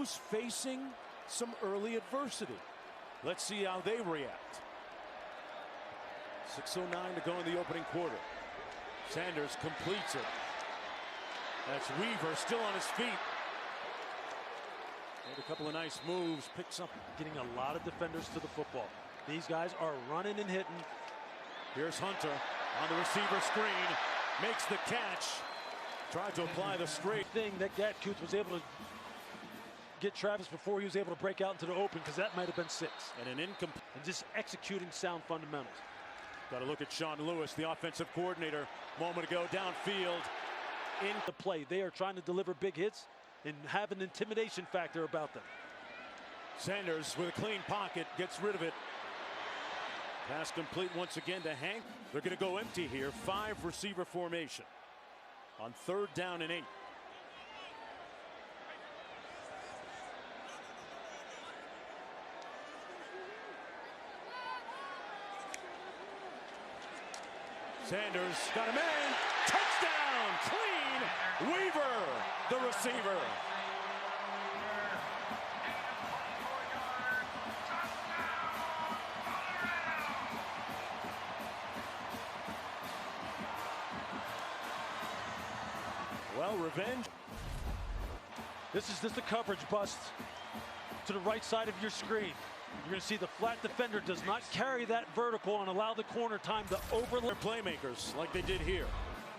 Who's facing some early adversity? Let's see how they react. 6:09 to go in the opening quarter. Sanders completes it. That's Weaver still on his feet. Made a couple of nice moves, picks up. Getting a lot of defenders to the football. These guys are running and hitting. Here's Hunter on the receiver screen. Makes the catch. Tried to apply the straight. Thing that Gatkuth was able to get Travis before he was able to break out into the open, because that might have been 6. And an incomplete. And just executing sound fundamentals. Got to look at Sean Lewis, the offensive coordinator. Moment ago, downfield. In the play, they are trying to deliver big hits and have an intimidation factor about them. Sanders with a clean pocket, gets rid of it. Pass complete once again to Hank. They're going to go empty here. 5 receiver formation on 3rd down and 8. Sanders got a man. Touchdown! Clean! Weaver, the receiver. Well, revenge. This is just a coverage bust to the right side of your screen. You're going to see the flat defender does not carry that vertical and allow the corner time to overlap. Playmakers like they did here.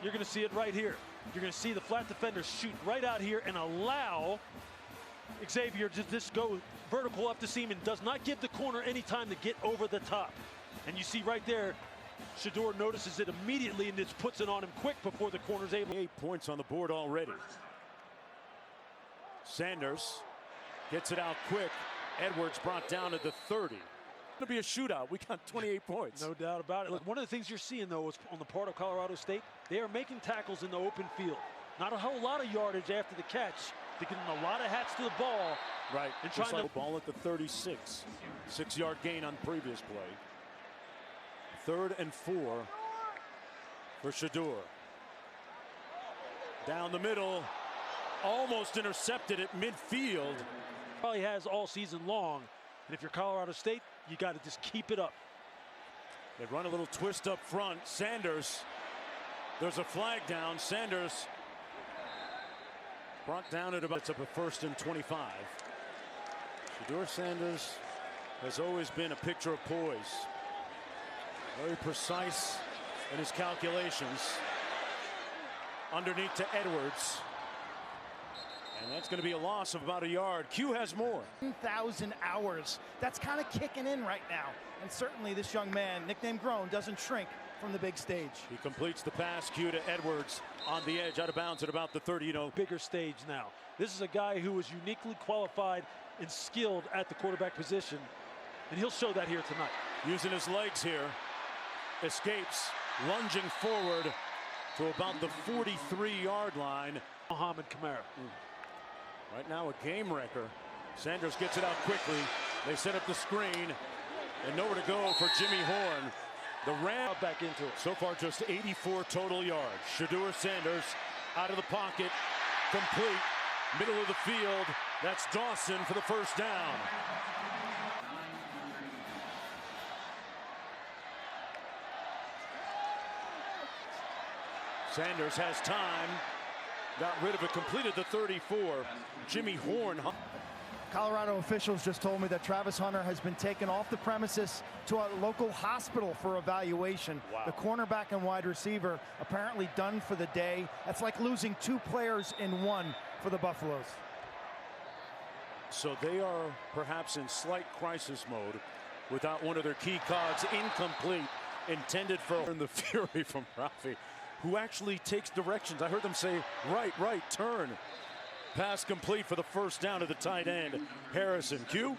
You're going to see it right here. You're going to see the flat defender shoot right out here and allow Xavier to just go vertical up the seam and does not give the corner any time to get over the top. And you see right there, Shedeur notices it immediately and just puts it on him quick before the corner's able. 8 points on the board already. Sanders gets it out quick. Edwards brought down to the 30. It's going to be a shootout. We got 28 points. No doubt about it. Look, one of the things you're seeing, though, is on the part of Colorado State, they are making tackles in the open field. Not a whole lot of yardage after the catch. They're getting a lot of hats to the ball. Right. And trying to ball at the 36. 6-yard gain on previous play. 3rd and 4 for Shedeur. Down the middle. Almost intercepted at midfield. Probably has all season long. And if you're Colorado State, you got to just keep it up. They run a little twist up front. Sanders. There's a flag down. Sanders brought down at about, it's up a 1st and 25. Shedeur Sanders has always been a picture of poise. Very precise in his calculations. Underneath to Edwards. And that's going to be a loss of about a yard. Q has more. 10,000 hours. That's kind of kicking in right now. And certainly this young man, nicknamed Grown, doesn't shrink from the big stage. He completes the pass. Q to Edwards on the edge, out of bounds at about the 30. You know, bigger stage now. This is a guy who is uniquely qualified and skilled at the quarterback position. And he'll show that here tonight. Using his legs here. Escapes, lunging forward to about the 43-yard line. Mohamed Kamara. Right now a game wrecker. Sanders gets it out quickly. They set up the screen and nowhere to go for Jimmy Horn. The Ram back into it. So far just 84 total yards. Shedeur Sanders out of the pocket, complete, middle of the field. That's Dawson for the 1st down. Sanders has time. Got rid of it, completed the 34. Jimmy Horn. Colorado officials just told me that Travis Hunter has been taken off the premises to a local hospital for evaluation. Wow. The cornerback and wide receiver apparently done for the day. That's like losing 2 players in 1 for the Buffaloes. So they are perhaps in slight crisis mode without one of their key cogs. Incomplete, intended for the fury from Rafi, who actually takes directions. I heard them say, right, turn. Pass complete for the 1st down to the tight end, Harrison. Q?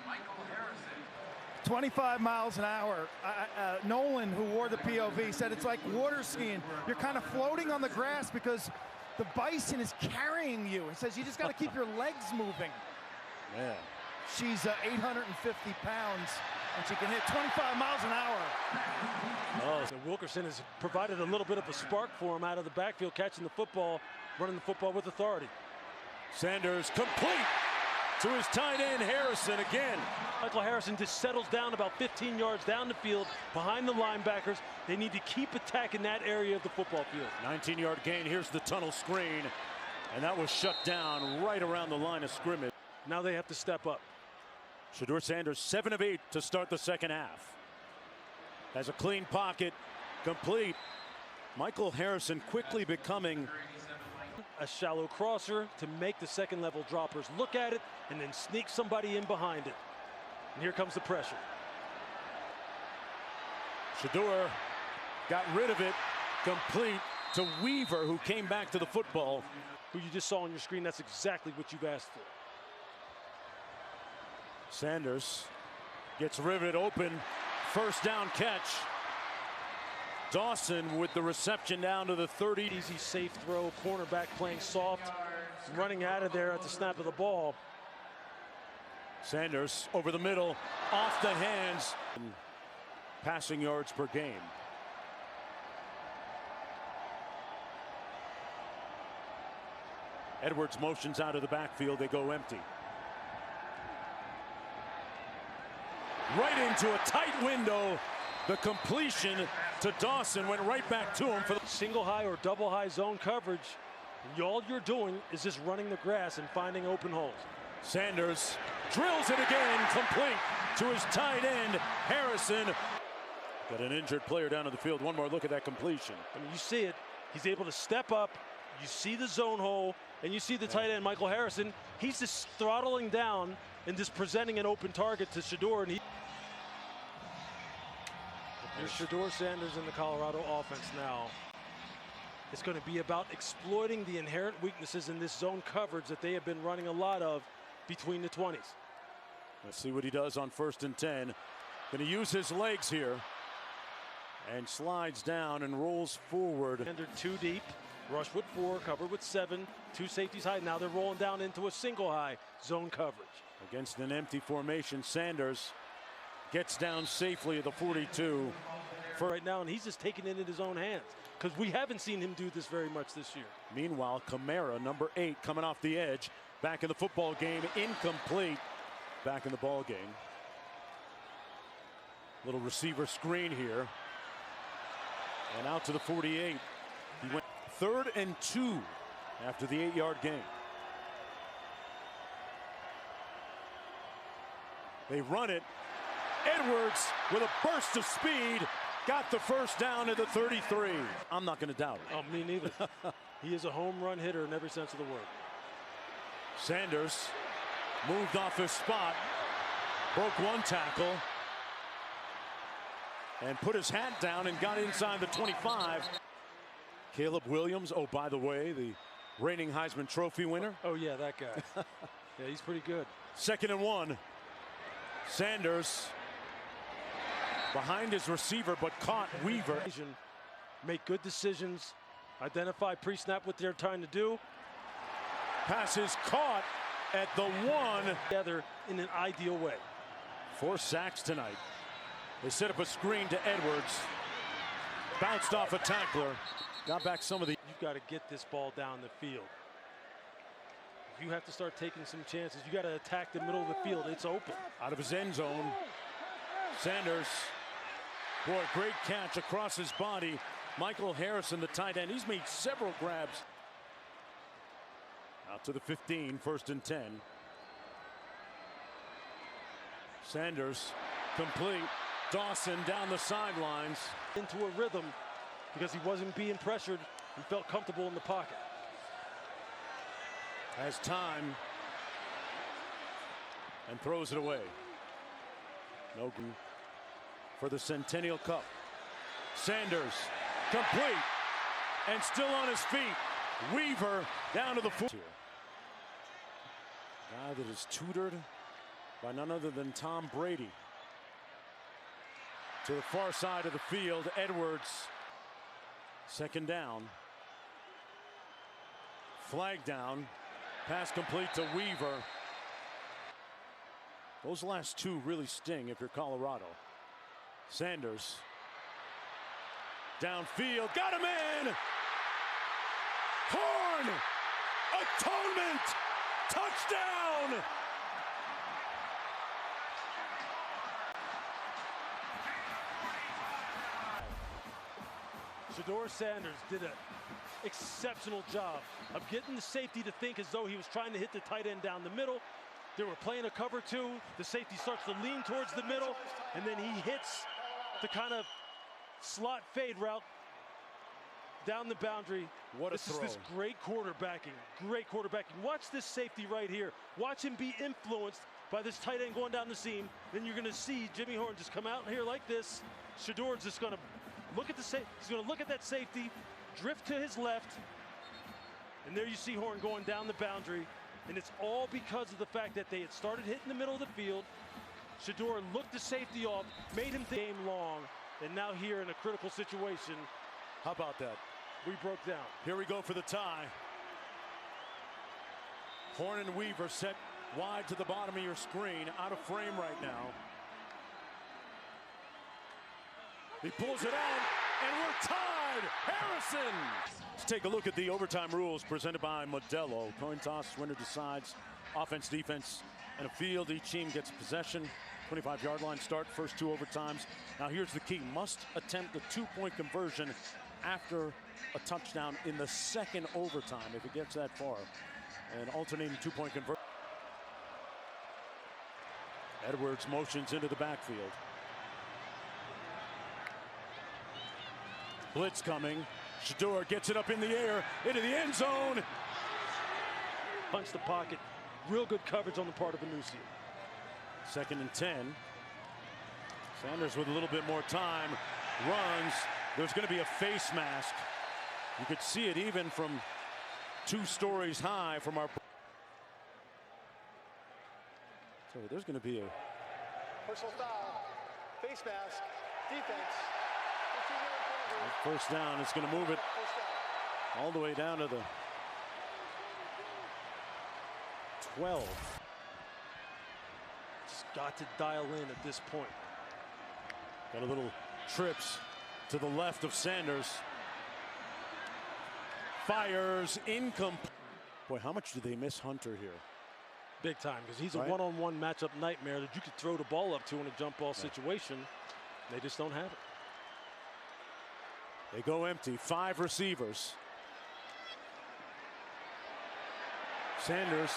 25 miles an hour. Nolan, who wore the POV, said it's like water skiing. You're kind of floating on the grass because the bison is carrying you. He says you just got to keep your legs moving. Man. She's 850 pounds, and she can hit 25 miles an hour. Oh, so Wilkerson has provided a little bit of a spark for him out of the backfield, catching the football, running the football with authority. Sanders complete. to his tight end, Harrison, again. Michael Harrison just settles down about 15 yards down the field behind the linebackers. They need to keep attacking that area of the football field. 19-yard gain. Here's the tunnel screen. And that was shut down right around the line of scrimmage. Now they have to step up. Shedeur Sanders 7 of 8 to start the second half. Has a clean pocket, complete. Michael Harrison quickly becoming a shallow crosser to make the second level droppers look at it and then sneak somebody in behind it. And here comes the pressure. Shedeur got rid of it, complete to Weaver, who came back to the football. Who you just saw on your screen, that's exactly what you've asked for. Sanders gets riveted open, first down catch. Dawson with the reception down to the 30. Easy, safe throw, cornerback playing soft, running out of there at the snap of the ball. Sanders over the middle, off the hands. Passing yards per game. Edwards motions out of the backfield. They go empty. Right into a tight window. The completion to Dawson went right back to him for the single high or double high zone coverage. And all you're doing is just running the grass and finding open holes. Sanders drills it again, complete to his tight end, Harrison. Got an injured player down in the field. One more look at that completion. I mean, you see it. He's able to step up. You see the zone hole, and you see the tight end, Michael Harrison. He's just throttling down and just presenting an open target to Shedeur. And here's Shedeur Sanders in the Colorado offense now. It's going to be about exploiting the inherent weaknesses in this zone coverage that they have been running a lot of between the 20s. Let's see what he does on 1st and 10. Going to use his legs here. And slides down and rolls forward. And they're 2 deep. Rush with 4, covered with 7. 2 safeties high. Now they're rolling down into a single high zone coverage. Against an empty formation, Sanders gets down safely at the 42. For right now, and he's just taking it in his own hands. Because we haven't seen him do this very much this year. Meanwhile, Kamara, number 8, coming off the edge. Back in the football game, incomplete. Back in the ball game. Little receiver screen here. And out to the 48. He went 3rd and 2 after the 8-yard gain. They run it. Edwards with a burst of speed got the first down at the 33. I'm not going to doubt it. Oh, me neither. He is a home run hitter in every sense of the word. Sanders moved off his spot, broke 1 tackle, and put his hat down and got inside the 25. Caleb Williams, oh, by the way, the reigning Heisman Trophy winner. Oh, yeah, that guy. Yeah, he's pretty good. 2nd and 1. Sanders behind his receiver, but caught Weaver. Make good decisions, identify pre-snap what they're trying to do. Passes caught at the 1. Together in an ideal way. 4 sacks tonight. They set up a screen to Edwards. Bounced off a tackler. Got back some of the... You've got to get this ball down the field. If you have to start taking some chances, you got to attack the middle of the field. It's open. Out of his end zone. Sanders. Boy, great catch across his body. Michael Harrison, the tight end. He's made several grabs. Out to the 15, 1st and 10. Sanders complete. Dawson down the sidelines. Into a rhythm because he wasn't being pressured and felt comfortable in the pocket. Has time and throws it away. No good for the Centennial Cup. Sanders complete and still on his feet. Weaver down to the 4. Guy that is tutored by none other than Tom Brady. To the far side of the field, Edwards. 2nd down. Flag down. Pass complete to Weaver. Those last 2 really sting if you're Colorado. Sanders. Downfield. Got him in! Horn! Atonement! Touchdown! Shedeur Sanders did an exceptional job of getting the safety to think as though he was trying to hit the tight end down the middle. They were playing a cover two. The safety starts to lean towards the middle, and then he hits the kind of slot fade route down the boundary. What a this throw. is this great quarterbacking, great quarterbacking. Watch this safety right here. Watch him be influenced by this tight end going down the seam. Then you're gonna see Jimmy Horn just come out here like this. Shedeur's just gonna look at the he's gonna look at that safety, drift to his left, and there you see Horn going down the boundary. And it's all because of the fact that they had started hitting the middle of the field. Shedeur looked the safety off, made him game long, and now here in a critical situation. How about that? We broke down. Here we go for the tie. Horn and Weaver set wide to the bottom of your screen, out of frame right now. He pulls it out, and we're tied. Harrison! Let's take a look at the overtime rules presented by Modelo. Coin toss, winner decides. Offense, defense, and a field. Each team gets possession. 25-yard line start, first two overtimes. Now here's the key. Must attempt a two-point conversion after a touchdown in the second overtime if it gets that far. And alternating two-point conversion. Edwards motions into the backfield. Blitz coming. Shedeur gets it up in the air into the end zone. Punch the pocket. Real good coverage on the part of Anusia. 2nd and 10. Sanders with a little bit more time. Runs. There's going to be a face mask. You could see it even from 2 stories high from our. So there's going to be a personal foul, face mask, defense. first down. It's going to move it all the way down to the 12. Just got to dial in at this point. Got a little trips to the left of Sanders. Fires incomplete. Boy, how much do they miss Hunter here? Big time, because he's a Right. one-on-one matchup nightmare that you could throw the ball up to in a jump ball situation. They just don't have it. They go empty. 5 receivers. Sanders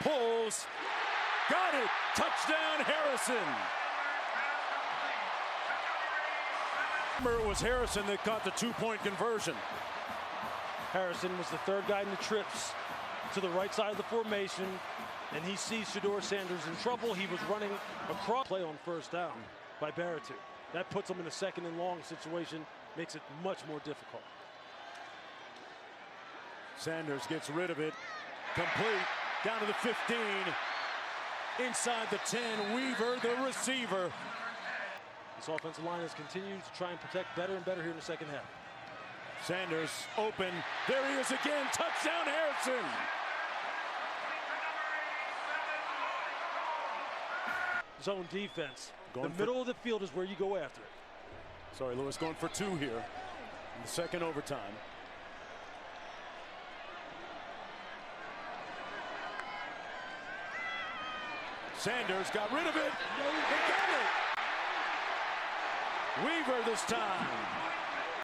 pulls. Got it. Touchdown, Harrison. Remember, it was Harrison that caught the 2-point conversion. Harrison was the third guy in the trips to the right side of the formation, and he sees Shedeur Sanders in trouble. He was running across play on first down by Baratu. That puts him in a 2nd and long situation, makes it much more difficult. Sanders gets rid of it. Complete. Down to the 15. Inside the 10. Weaver, the receiver. This offensive line has continued to try and protect better and better here in the second half. Sanders open. There he is again. Touchdown, Harrison. Zone defense. Going the for- middle of the field is where you go after it. Sorry, Lewis going for 2 here in the second overtime. Sanders got rid of it. He got it. Weaver this time.